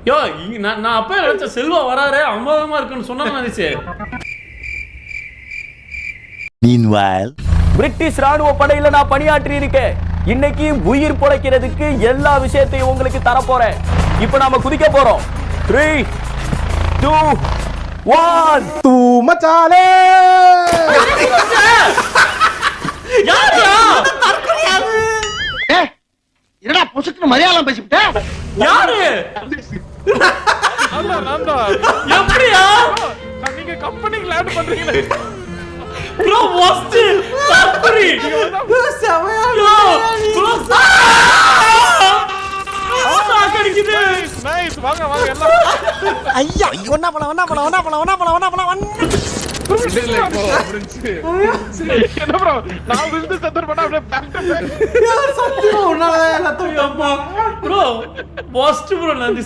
யோ நான் அப்பவே நினைச்ச செல்வா வராரு அமோகமா இருக்குன்னு சொன்னா நினைச்சே. Meanwhile, பிரிட்டிஷ் ராணுவ படையில நான் பணியாற்றி இருக்கேன். இன்னைக்கு உயிர் பொழைக்கிறதுக்கு எல்லா விஷயத்தையும் உங்களுக்கு தர போறேன். இப்ப நாம குதிக்க போறோம். 3 2 1 தூ மச்சாலே யாரா என்னடா பொசுக்குன்னு மலையாளம் பேசிவிட்ட? யாரு எப்படியா நீங்க கம்பெனிக்கு லேண்ட் பண்றீங்களே ப்ரோ வாஸ்ட் சாரி செமையா ப்ரோ கிடைக்குது. நைஸ் வாங்க வாங்க எல்லாம் ஐயா ஒண்ணா போலாம் என்ன ப்ரோ நான் விழுந்து சென்டர் பண்ணா அப்படியே பேக் டு பேக் சத்தியமா உன்னால எல்லாத்தையும் ப்ரோ வாஸ்ட் ப்ரோ நான்